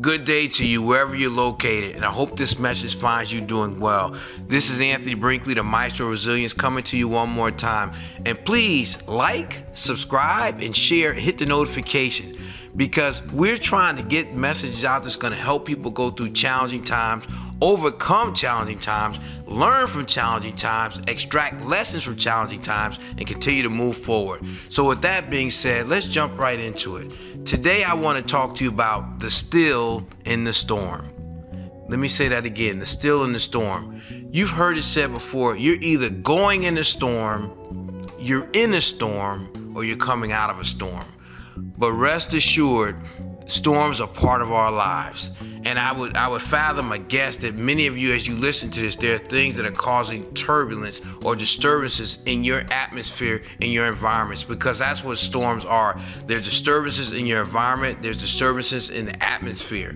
Good day to you wherever you're located, and I hope this message finds you doing well. This is Anthony Brinkley, the Maestro of Resilience, coming to you one more time. And please like, subscribe, and share, and hit the notifications, because we're trying to get messages out that's going to help people go through challenging times, overcome challenging times, learn from challenging times, extract lessons from challenging times, and continue to move forward. So with that being said, let's jump right into it. Today I want to talk to you about the still in the storm. Let me say that again, the still in the storm. You've heard it said before, you're either going in a storm, you're in a storm, or you're coming out of a storm. But rest assured, storms are part of our lives. And I would fathom a guess that many of you, as you listen to this, there are things that are causing turbulence or disturbances in your atmosphere, in your environments, because that's what storms are. There's disturbances in your environment, there's disturbances in the atmosphere.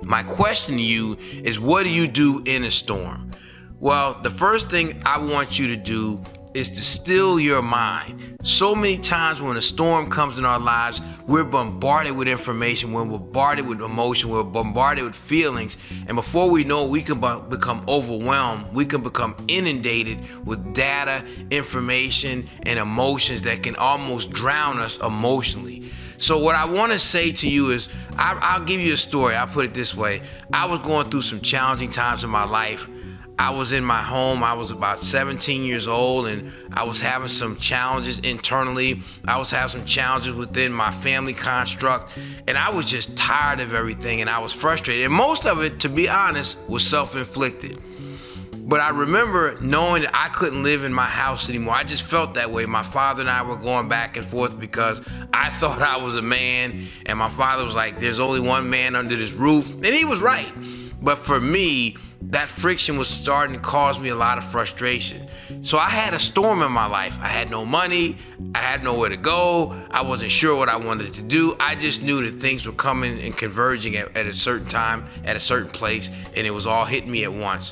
My question to you is, what do you do in a storm? Well, the first thing I want you to do is to still your mind. So many times when a storm comes in our lives, we're bombarded with information, we're bombarded with emotion, we're bombarded with feelings, and before we know it, we can become overwhelmed. We can become inundated with data, information, and emotions that can almost drown us emotionally. So what I want to say to you is, I'll give you a story. I'll put it this way. I was going through some challenging times in my life. I was in my home. I was about 17 years old, and I was having some challenges internally. I was having some challenges within my family construct, and I was just tired of everything, and I was frustrated. And most of it, to be honest, was self-inflicted. But I remember knowing that I couldn't live in my house anymore. I just felt that way. My father and I were going back and forth because I thought I was a man, and my father was like, there's only one man under this roof, and he was right. But for me, that friction was starting to cause me a lot of frustration. So I had a storm in my life. I had no money. I had nowhere to go. I wasn't sure what I wanted to do. I just knew that things were coming and converging at a certain time, at a certain place, and it was all hitting me at once.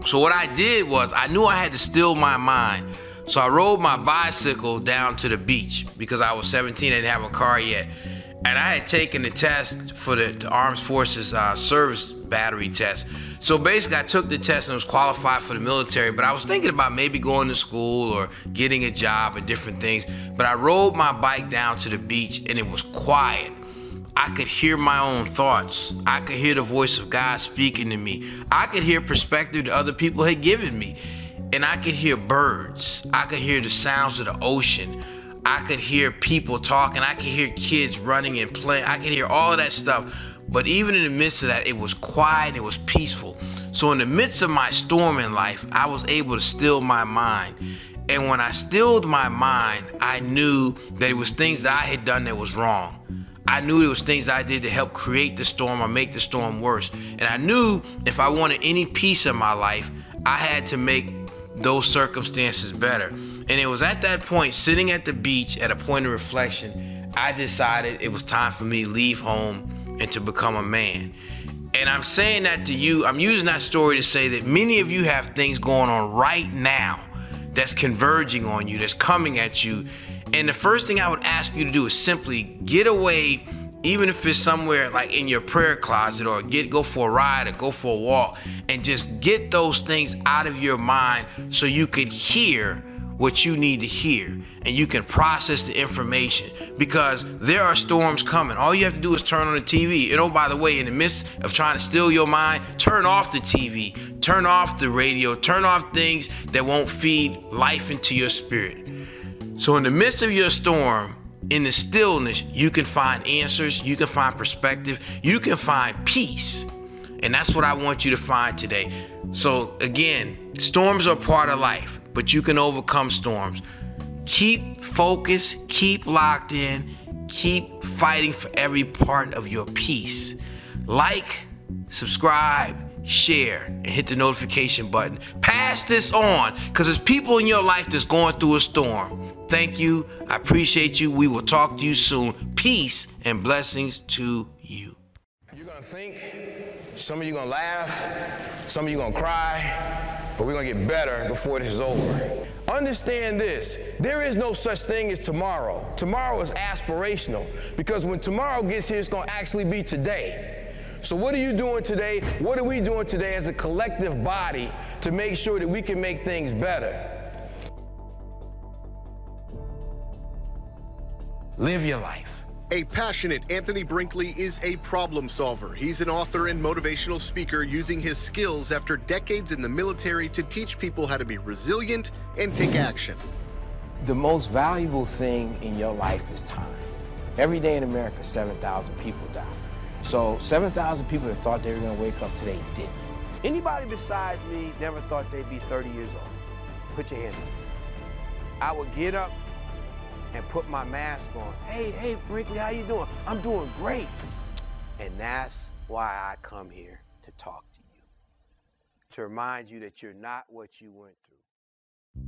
So what I did was, I knew I had to still my mind. So I rode my bicycle down to the beach because I was 17, I didn't have a car yet. And I had taken the test for the Armed Forces service battery test. So basically I took the test and was qualified for the military, but I was thinking about maybe going to school or getting a job and different things. But I rode my bike down to the beach and it was quiet. I could hear my own thoughts. I could hear the voice of God speaking to me. I could hear perspective that other people had given me. And I could hear birds. I could hear the sounds of the ocean. I could hear people talking. I could hear kids running and playing. I could hear all of that stuff. But even in the midst of that, it was quiet, it was peaceful. So in the midst of my storm in life, I was able to still my mind. And when I stilled my mind, I knew that it was things that I had done that was wrong. I knew there was things that I did to help create the storm or make the storm worse. And I knew if I wanted any peace in my life, I had to make those circumstances better. And it was at that point, sitting at the beach at a point of reflection, I decided it was time for me to leave home and to become a man. And I'm saying that to you, I'm using that story to say that many of you have things going on right now that's converging on you, that's coming at you. And the first thing I would ask you to do is simply get away, even if it's somewhere like in your prayer closet, or go for a ride or go for a walk, and just get those things out of your mind so you could hear what you need to hear and you can process the information, because there are storms coming. All you have to do is turn on the TV. And oh, by the way, in the midst of trying to still your mind, turn off the TV, turn off the radio, turn off things that won't feed life into your spirit. So in the midst of your storm, in the stillness, you can find answers, you can find perspective, you can find peace. And that's what I want you to find today. So again, storms are part of life, but you can overcome storms. Keep focused, keep locked in, keep fighting for every part of your peace. Like, subscribe, share, and hit the notification button. Pass this on, because there's people in your life that's going through a storm. Thank you. I appreciate you. We will talk to you soon. Peace and blessings to you. You're going to think, some of you going to laugh, some of you going to cry, but we're going to get better before this is over. Understand this, there is no such thing as tomorrow. Tomorrow is aspirational because when tomorrow gets here, it's gonna actually be today. So what are you doing today? What are we doing today as a collective body to make sure that we can make things better? Live your life. A passionate Anthony Brinkley is a problem solver. He's an author and motivational speaker using his skills after decades in the military to teach people how to be resilient and take action. The most valuable thing in your life is time. Every day in America, 7,000 people die. So 7,000 people that thought they were gonna wake up today didn't. Anybody besides me never thought they'd be 30 years old? Put your hand up. I would get up and put my mask on. Hey, Brinkley, how you doing? I'm doing great. And that's why I come here to talk to you, to remind you that you're not what you went through.